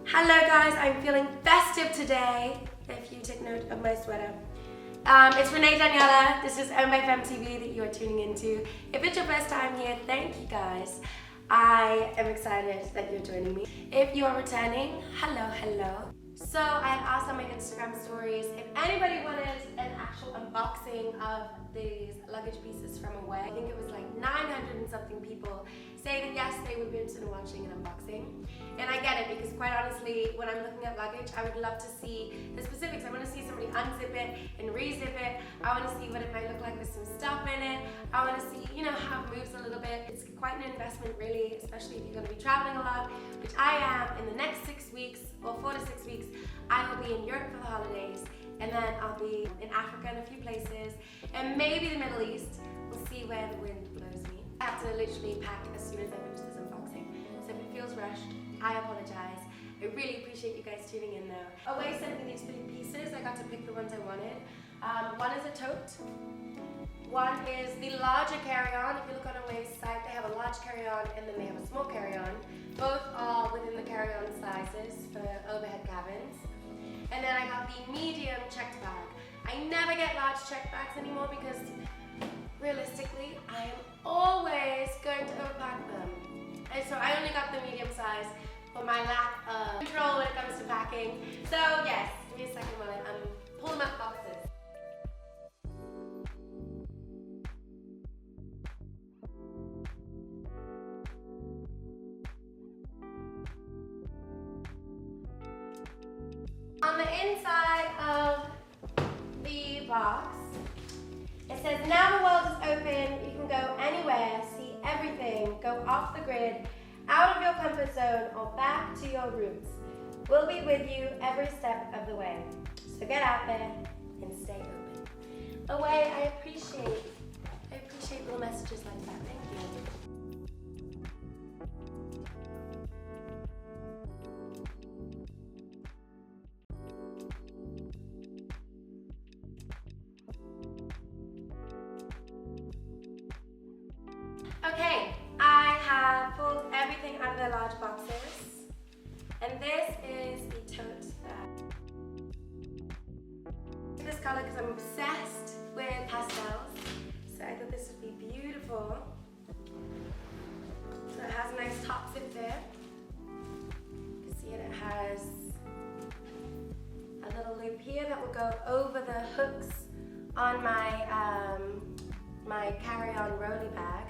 Hello guys, I'm feeling festive today, if you take note of my sweater. It's René Daniella, this is OwnByFemme.TV that you are tuning into. If it's your first time here, thank you guys. I am excited that you're joining me. If you are returning, hello. So I had asked on my Instagram stories if anybody wanted an actual unboxing of these luggage pieces from away. I think it was like 900 and something people say that yes, they would be interested in watching an unboxing. And I get it, because quite honestly, when I'm looking at luggage, I would love to see the specifics. I want to see somebody unzip it and rezip it. I want to see what it might look like with some stuff in it. I want to see, how it moves a little bit. It's quite an investment really, especially if you're going to be traveling a lot, which I am. In the next 6 weeks, or 4 to 6 weeks, I will be in Europe for the holidays, and then I'll be in Africa and a few places, and maybe the Middle East. We'll see where the wind blows me. I have to literally pack as soon as I finish this unboxing, so if it feels rushed, I apologize. I really appreciate you guys tuning in though. Away sent me these 3 pieces. I got to pick the ones I wanted. One is a tote. One is the larger carry-on. If you look on Away's site, they have a large carry-on and then they have a small carry-on. Both are within the carry-on sizes for overhead cabins. And then I got the medium checked bag. I never get large checked bags anymore because realistically, I am always going to overpack them. And so I only got the medium size for my lack of control when it comes to packing. So yes, give me a second while I'm pulling up boxes. On the inside of the box, it says, now the world is open, you can go anywhere, see everything, go off the grid, out of your comfort zone, or back to your roots. We'll be with you every step of the way. So get out there and stay open. Away, I appreciate little messages like that. Thank you. Okay, I have pulled everything out of the large boxes, and this is the tote bag. This color because I'm obsessed with pastels, so I thought this would be beautiful. So it has a nice top zip there. You can see it has a little loop here that will go over the hooks on my carry-on rolly bag.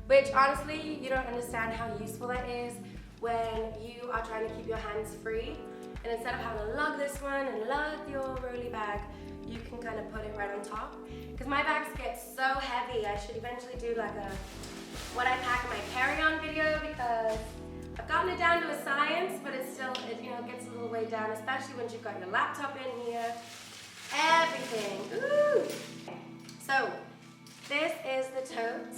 Which honestly, you don't understand how useful that is when you are trying to keep your hands free. And instead of having to lug this one and lug your rolly bag, you can kind of put it right on top. Because my bags get so heavy, I should eventually do like a what I pack in my carry-on video, because I've gotten it down to a science, but it still, gets a little way down, especially when you've got your laptop in here, everything. Ooh. So this is the tote.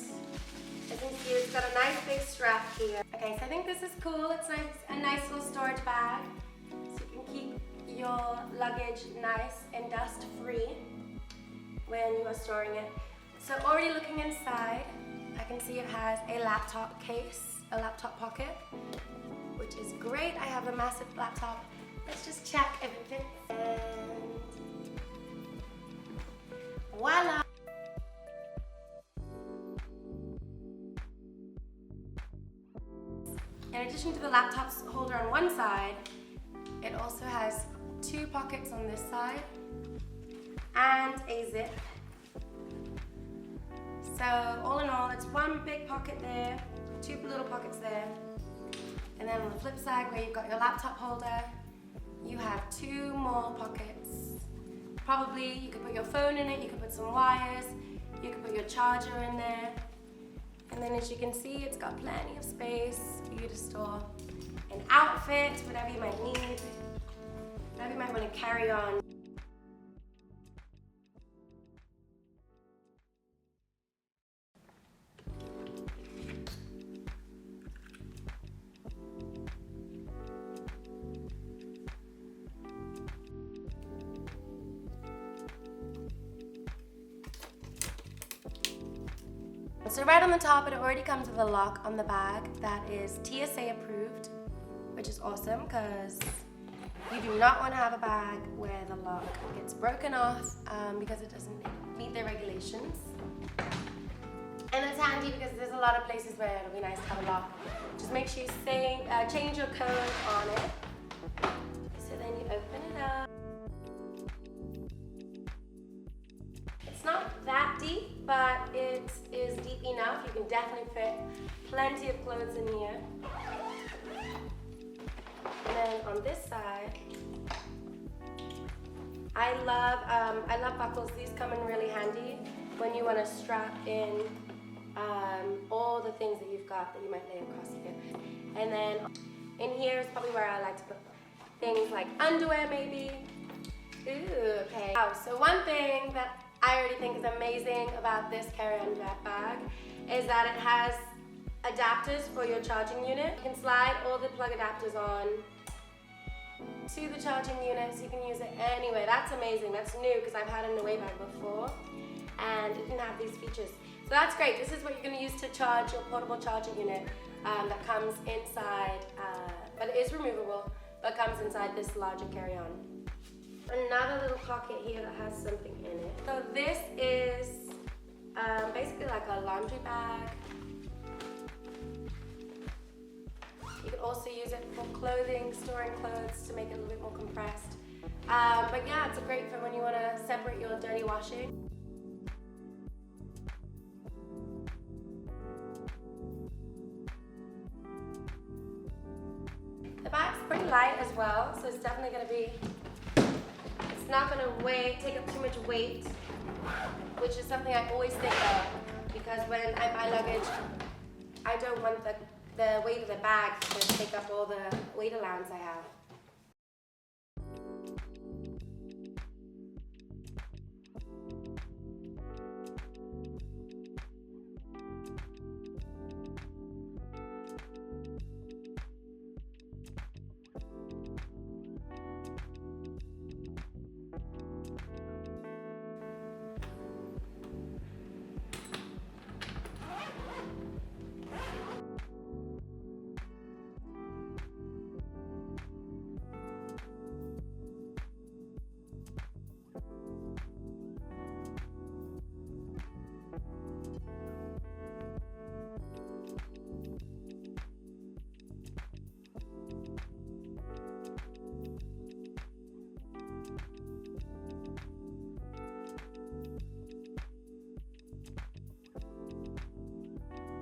As you can see, it's got a nice big strap here. Okay, so I think this is cool. It's a nice little storage bag, so you can keep your luggage nice and dust free when you are storing it. So already looking inside, I can see it has a laptop case, a laptop pocket, which is great. I have a massive laptop. Let's just check if it fits. And voila! In addition to the laptop holder on one side, it also has 2 pockets on this side and a zip. So all in all, it's 1 big pocket there, 2 little pockets there, and then on the flip side where you've got your laptop holder, you have 2 more pockets. Probably you could put your phone in it, you could put some wires, you could put your charger in there. And then as you can see, it's got plenty of space for you to store an outfit, whatever you might need, whatever you might want to carry on. So right on the top, it already comes with a lock on the bag that is Tsa Approved, which is awesome because You do not want to have a bag where the lock gets broken off because it doesn't meet the regulations. And it's handy because there's a lot of places where it'll be nice to have a lock. Just make sure you change your code on it. So then you open it up. It's not that deep, but it is deep enough. You can definitely fit plenty of clothes in here. And then on this side, I love buckles. These come in really handy when you want to strap in all the things that you've got that you might lay across here. And then in here is probably where I like to put things like underwear maybe. Ooh, okay. So one thing that I already think is amazing about this carry-on bag is that it has adapters for your charging unit. You can slide all the plug adapters on to the charging unit so you can use it anywhere. That's amazing. That's new because I've had an away bag before and it didn't have these features. So that's great. This is what you're going to use to charge your portable charging unit that comes inside, but it is removable, but comes inside this larger carry-on. Another little pocket here that has something in it. So this is basically like a laundry bag. You can also use it for clothing, storing clothes to make it a little bit more compressed. But yeah, it's great for when you want to separate your dirty washing. The bag's pretty light as well, so it's definitely going to be, it's not going to take up too much weight, which is something I always think of, because when I buy luggage, I don't want the weight of the bag to take up all the weight allowance I have.